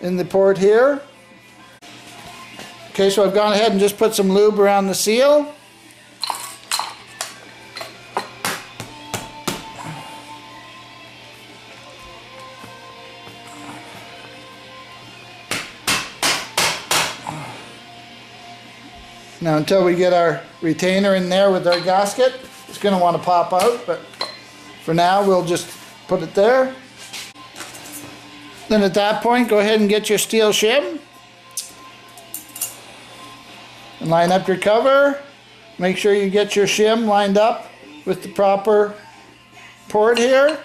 in the port here. Okay, so I've gone ahead and just put some lube around the seal. Now until we get our retainer in there with our gasket, it's going to want to pop out, but for now we'll just put it there. Then at that point, go ahead and get your steel shim and line up your cover. Make sure you get your shim lined up with the proper port here.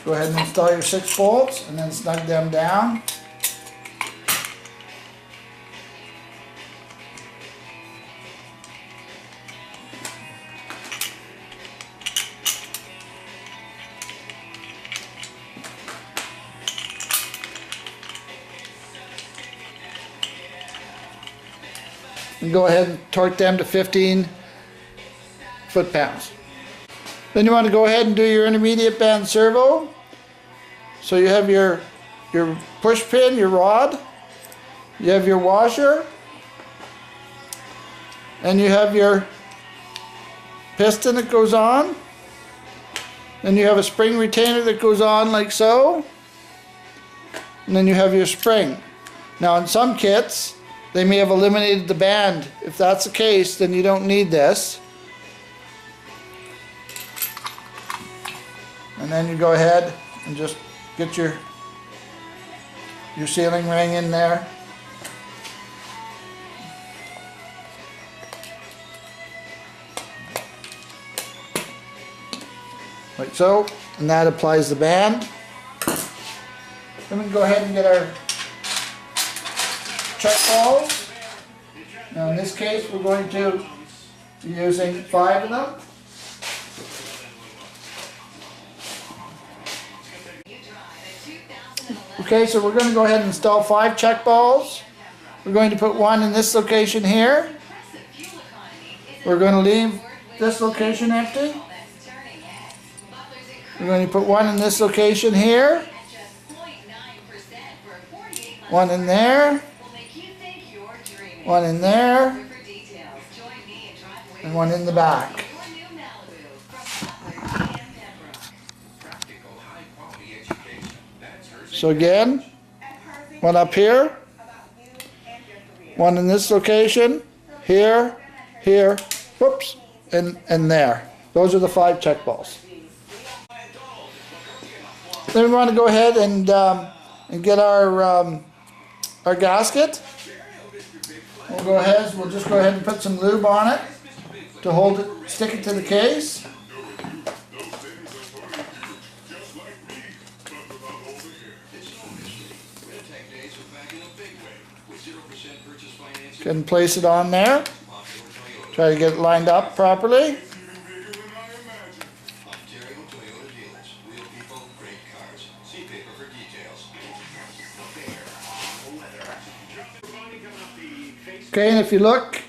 Go ahead and install your 6 bolts and then snug them down. And go ahead and torque them to 15 foot-pounds. Then you want to go ahead and do your intermediate band servo. So you have your push pin, your rod, you have your washer, and you have your piston that goes on. Then you have a spring retainer that goes on like so. And then you have your spring. Now in some kits, they may have eliminated the band. If that's the case, then you don't need this. And then you go ahead and just get your sealing ring in there. Like so, and that applies the band. Then we can go ahead and get our check balls. Now in this case we're going to be using 5 of them. Okay, so we're going to go ahead and install 5 check balls. We're going to put one in this location here. We're going to leave this location empty. We're going to put one in this location here. One in there. One in there. And one in the back. So again, one up here, one in this location, here, here, whoops, and there. Those are the 5 check balls. Then we want to go ahead and get our gasket. We'll just go ahead and put some lube on it to hold it, stick it to the case. Go ahead and place it on there. Try to get it lined up properly. Okay, and if you look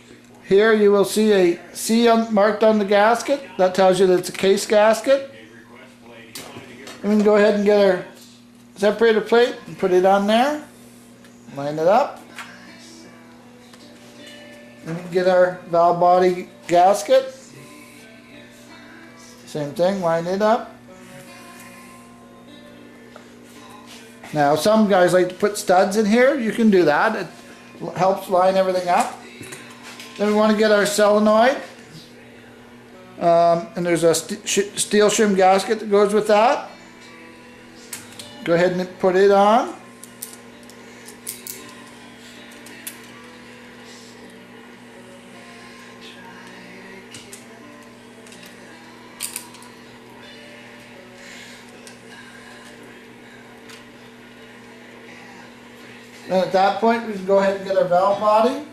here, you will see a C marked on the gasket. That tells you that it's a case gasket. And we can go ahead and get our separator plate and put it on there. Line it up. And we can get our valve body gasket. Same thing, line it up. Now some guys like to put studs in here. You can do that. It helps line everything up. Then we want to get our solenoid. And there's a steel shim gasket that goes with that. Go ahead and put it on. Then at that point we can go ahead and get our valve body.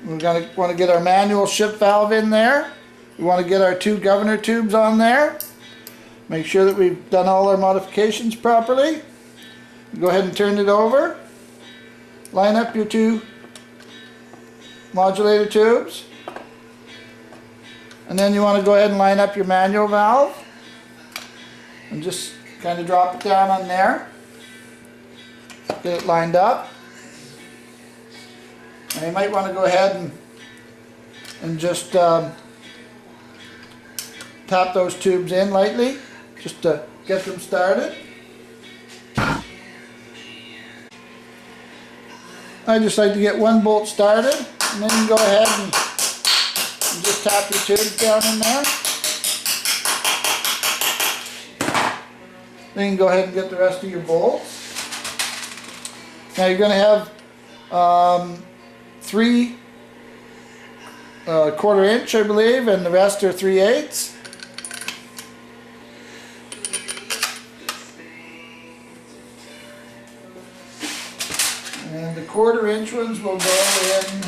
We're going to want to get our manual ship valve in there. We want to get our 2 governor tubes on there. Make sure that we've done all our modifications properly. Go ahead and turn it over. Line up your two modulator tubes. And then you want to go ahead and line up your manual valve. And just kind of drop it down on there. Get it lined up. Now you might want to go ahead and just tap those tubes in lightly, just to get them started. I just like to get one bolt started, and then you go ahead and just tap your tubes down in there. Then you can go ahead and get the rest of your bolts. Now you're going to have 3 1/4 inch, I believe, and the rest are 3/8. And the 1/4 inch ones will go in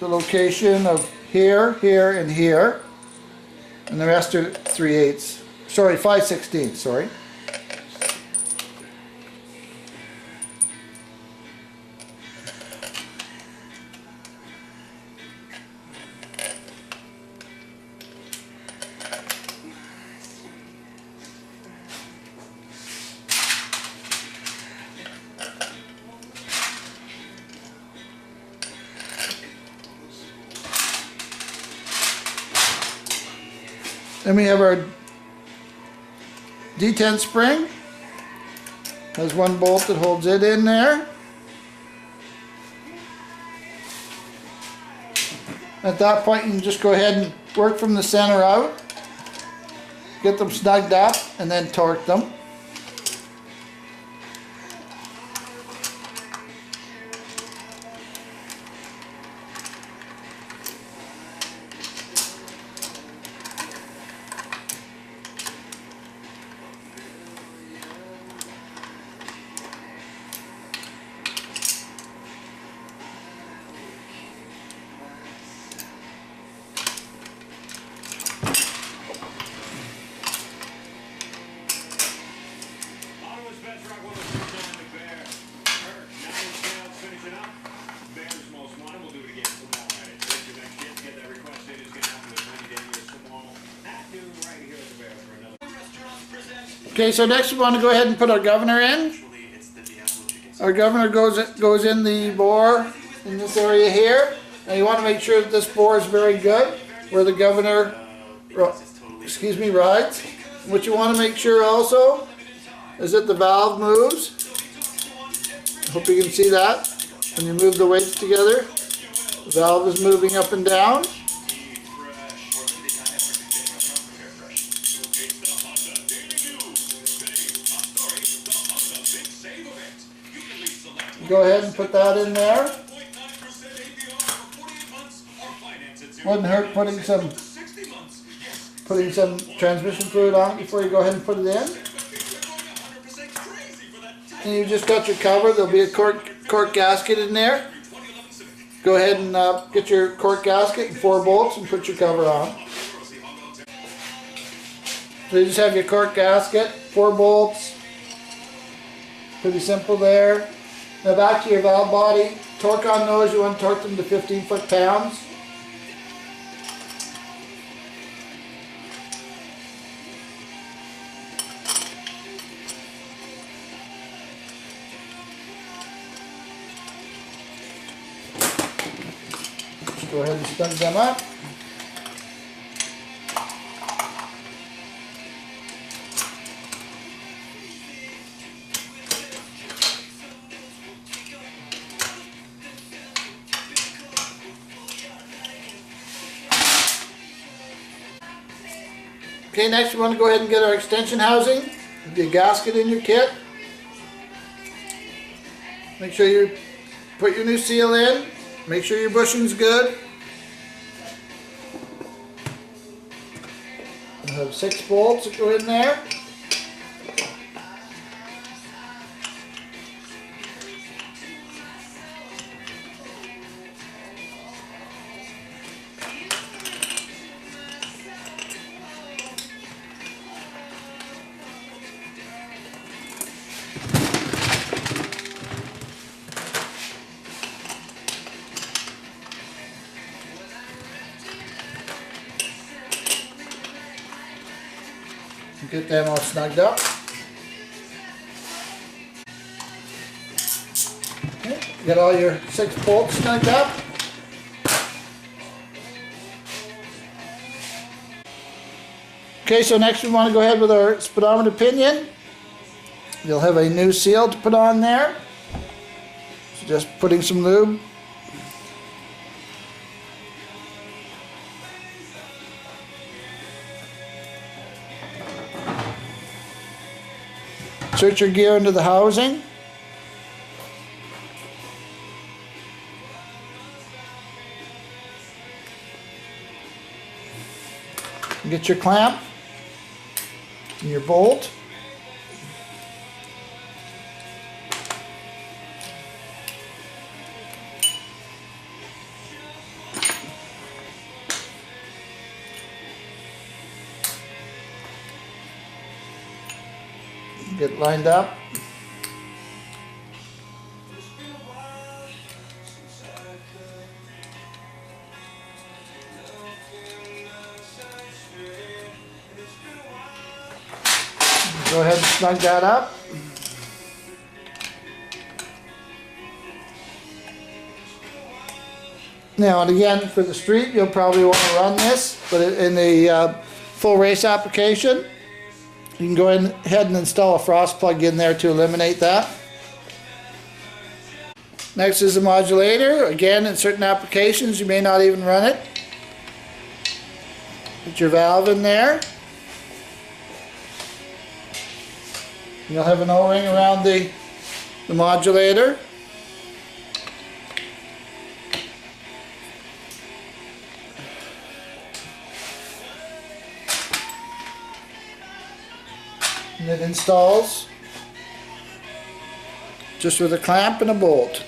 the location of here, here, and here. And the rest are 3/8. Sorry, 5/16, sorry. Then we have our D10 spring. There's one bolt that holds it in there. At that point you can just go ahead and work from the center out. Get them snugged up and then torque them. Okay, so next we want to go ahead and put our governor in. Our governor goes in the bore in this area here. Now you want to make sure that this bore is very good where the governor rides. What you want to make sure also is that the valve moves. I hope you can see that. When you move the weights together, the valve is moving up and down. Go ahead and put that in there. Wouldn't hurt putting some transmission fluid on it before you go ahead and put it in. And you just got your cover. There'll be a cork gasket in there. Go ahead and get your cork gasket and 4 bolts and put your cover on. So you just have your cork gasket, 4 bolts. Pretty simple there. Now back to your valve body. Torque on those, you want to torque them to 15 foot-pounds. Just go ahead and snug them up. Okay, next we want to go ahead and get our extension housing, the gasket in your kit. Make sure you put your new seal in, make sure your bushing's good. I have 6 bolts that go in there. Get them all snugged up. Okay, get all your 6 bolts snugged up. Okay, so next we want to go ahead with our speedometer pinion. You'll have a new seal to put on there. So just putting some lube. Insert your gear into the housing. Get your clamp and your bolt. Get lined up. Go ahead and snug that up. Now, and again, for the street, you'll probably want to run this, but in the full race application, you can go ahead and install a frost plug in there to eliminate that. Next is the modulator. Again, in certain applications, you may not even run it. Put your valve in there. You'll have an O-ring around the modulator. And it installs just with a clamp and a bolt.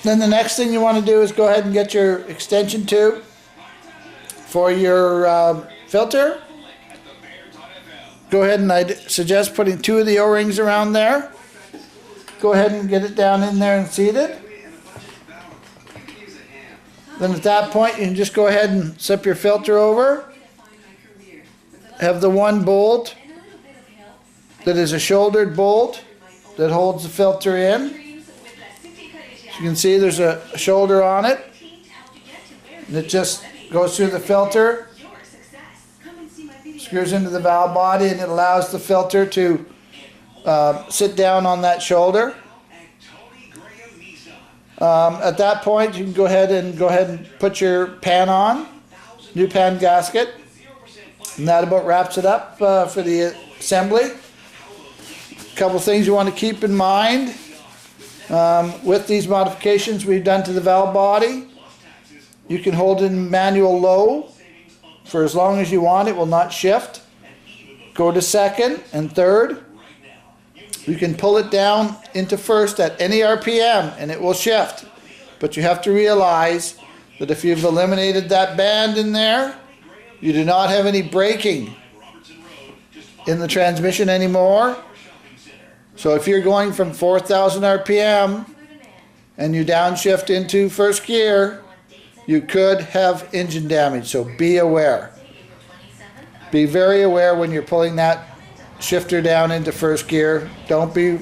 Then the next thing you want to do is go ahead and get your extension tube for your filter. Go ahead, and I'd suggest putting 2 of the O-rings around there. Go ahead and get it down in there and seat it. Then at that point you can just go ahead and slip your filter over. Have the one bolt that is a shouldered bolt that holds the filter in. You can see there's a shoulder on it, and it just goes through the filter, screws into the valve body, and it allows the filter to sit down on that shoulder. At that point, you can go ahead and put your pan on, new pan gasket, and that about wraps it up for the assembly. A couple things you want to keep in mind. With these modifications we've done to the valve body, you can hold it in manual low for as long as you want. It will not shift. Go to second and third. You can pull it down into first at any RPM and it will shift. But you have to realize that if you've eliminated that band in there, you do not have any braking in the transmission anymore. So if you're going from 4,000 RPM and you downshift into first gear, you could have engine damage, so be aware. Be very aware when you're pulling that shifter down into first gear. Don't be